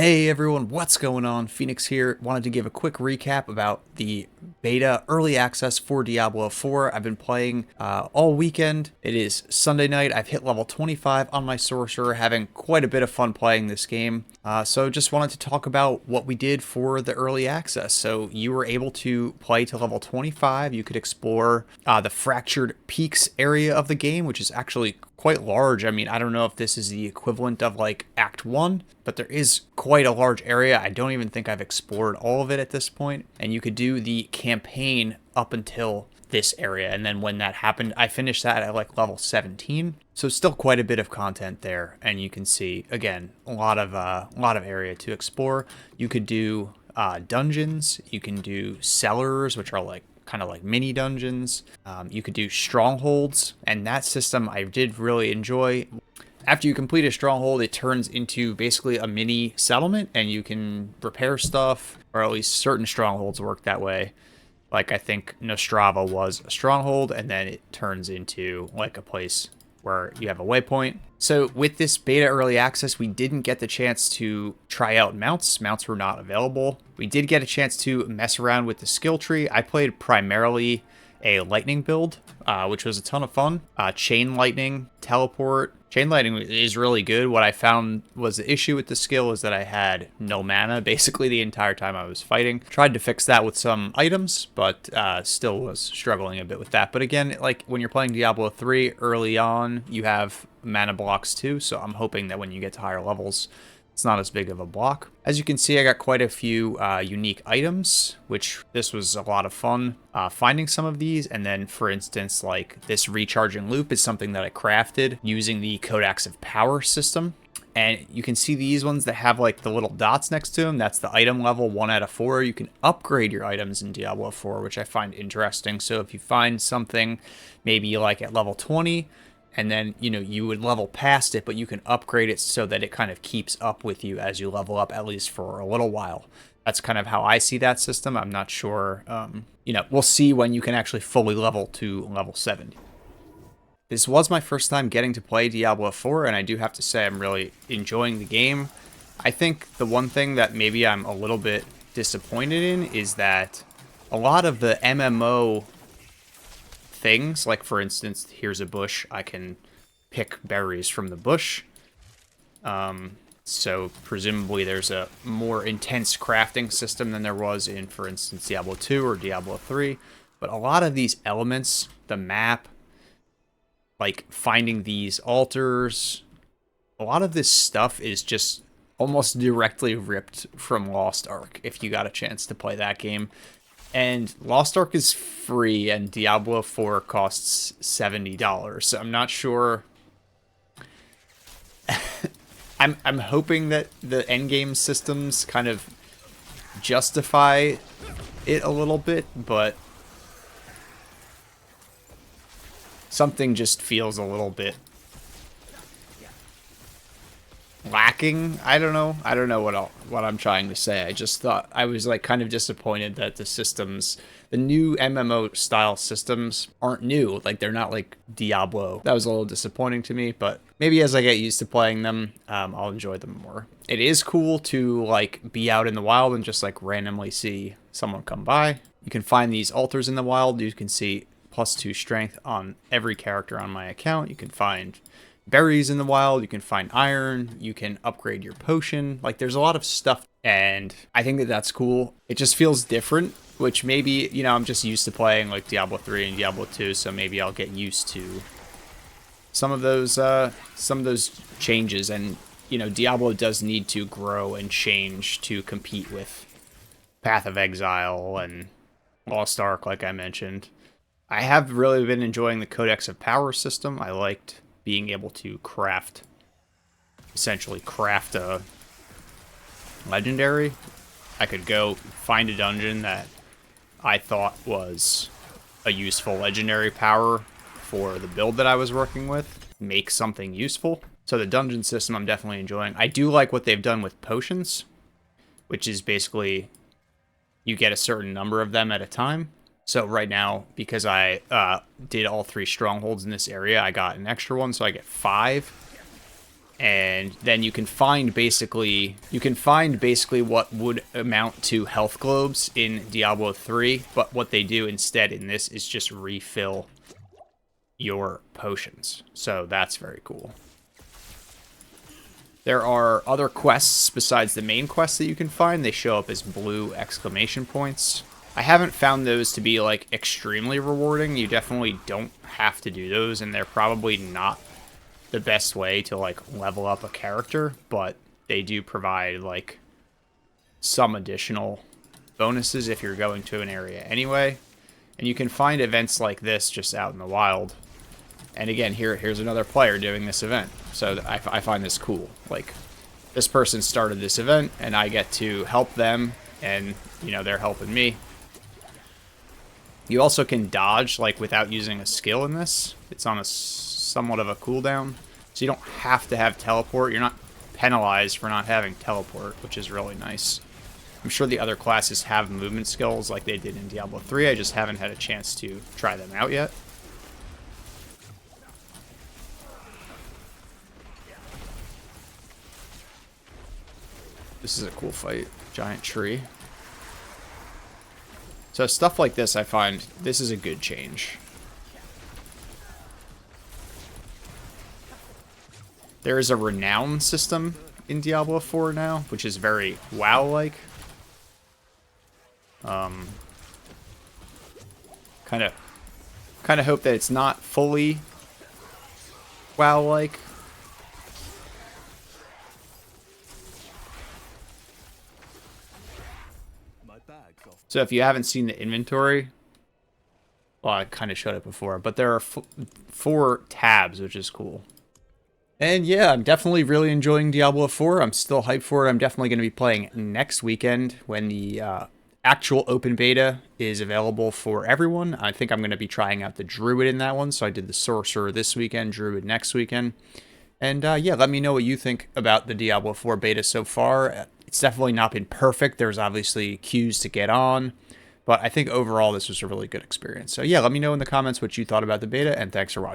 Hey everyone, what's going on? Phoenix here. Wanted to give a quick recap about the beta early access for Diablo 4. I've been playing all weekend. It is Sunday night. I've hit level 25 on my sorcerer, having quite a bit of fun playing this game. So just wanted to talk about what we did for the early access. So you were able to play to level 25. You could explore the Fractured Peaks area of the game, which is actually quite large. I mean, I don't know if this is the equivalent of like Act 1, but there is quite a large area. I don't even think I've explored all of it at this point. And you could do the campaign up until this area. And then when that happened, I finished that at like level 17. So still quite a bit of content there. And you can see, again, a lot of area to explore. You could do dungeons. You can do cellars, which are like kind of like mini dungeons. You could do strongholds, and that system I did really enjoy. After you complete a stronghold, it turns into basically a mini settlement, and you can repair stuff, or at least certain strongholds work that way. Like I think Nostrava was a stronghold, and then it turns into like a place where you have a waypoint. So with this beta early access, we didn't get the chance to try out mounts. Mounts were not available. We did get a chance to mess around with the skill tree. I played primarily a lightning build, which was a ton of fun. Chain lightning, teleport. Chain lightning is really good. What I found was the issue with the skill is that I had no mana basically the entire time I was fighting. Tried to fix that with some items, but still was struggling a bit with that. But again, like when you're playing Diablo 3 early on, you have mana blocks too. So I'm hoping that when you get to higher levels, it's not as big of a block. As you can see, I got quite a few unique items, which this was a lot of fun finding some of these. And then, for instance, like this recharging loop is something that I crafted using the Codex of Power system. And you can see these ones that have like the little dots next to them. That's the item level 1 out of 4. You can upgrade your items in Diablo 4, which I find interesting. So if you find something maybe like at level 20, and then, you know, you would level past it, but you can upgrade it so that it kind of keeps up with you as you level up, at least for a little while. That's kind of how I see that system. I'm not sure, you know, we'll see when you can actually fully level to level 70. This was my first time getting to play Diablo 4, and I do have to say I'm really enjoying the game. I think the one thing that maybe I'm a little bit disappointed in is that a lot of the MMO things, like for instance, here's a bush, I can pick berries from the bush. So presumably there's a more intense crafting system than there was in, for instance, Diablo 2 or Diablo 3. But a lot of these elements, the map, like finding these altars, a lot of this stuff is just almost directly ripped from Lost Ark, if you got a chance to play that game. And Lost Ark is free, and Diablo 4 costs $70. So I'm not sure. I'm hoping that the endgame systems kind of justify it a little bit, but something just feels a little bit lacking. I don't know what I'm trying to say. I just thought I was like kind of disappointed that the systems, the new MMO style systems aren't new. Like they're not like Diablo. That was a little disappointing to me, but maybe as I get used to playing them, I'll enjoy them more. It is cool to like be out in the wild and just like randomly see someone come by. You can find these altars in the wild. You can see +2 strength on every character on my account. You can find berries in the wild, you can find iron, you can upgrade your potion. Like there's a lot of stuff, and I think that that's cool. It just feels different, which maybe, you know, I'm just used to playing like Diablo 3 and Diablo 2, so maybe I'll get used to some of those changes. And you know, Diablo does need to grow and change to compete with Path of Exile and Lost Ark, like I mentioned. I have really been enjoying the Codex of Power system. I liked being able to essentially craft a legendary. I could go find a dungeon that I thought was a useful legendary power for the build that I was working with, make something useful. So the dungeon system I'm definitely enjoying. I do like what they've done with potions, which is basically you get a certain number of them at a time. So right now, because I did all 3 strongholds in this area, I got an extra one, so I get 5. and then you can find basically what would amount to health globes in Diablo 3, but what they do instead in this is just refill your potions. So that's very cool. There are other quests besides the main quests that you can find. They show up as blue exclamation points. I haven't found those to be like extremely rewarding. You definitely don't have to do those, and they're probably not the best way to like level up a character, but they do provide like some additional bonuses if you're going to an area anyway. And you can find events like this just out in the wild. And again, here's another player doing this event. So I find this cool. Like, this person started this event, and I get to help them, and, you know, they're helping me. You also can dodge, like, without using a skill in this. It's on a somewhat of a cooldown. So you don't have to have teleport. You're not penalized for not having teleport, which is really nice. I'm sure the other classes have movement skills like they did in Diablo 3. I just haven't had a chance to try them out yet. This is a cool fight. Giant tree. So stuff like this, I find, this is a good change. There is a renown system in Diablo 4 now, which is very WoW-like. Kind of hope that it's not fully WoW-like. So if you haven't seen the inventory, well, I kind of showed it before, but there are 4 tabs, which is cool. And yeah, I'm definitely really enjoying Diablo 4. I'm still hyped for it. I'm definitely going to be playing next weekend when the actual open beta is available for everyone. I think I'm going to be trying out the Druid in that one. So I did the Sorcerer this weekend, Druid next weekend. And yeah, let me know what you think about the Diablo 4 beta so far. It's definitely not been perfect. There's obviously queues to get on, but I think overall this was a really good experience. So yeah, let me know in the comments what you thought about the beta, and thanks for watching.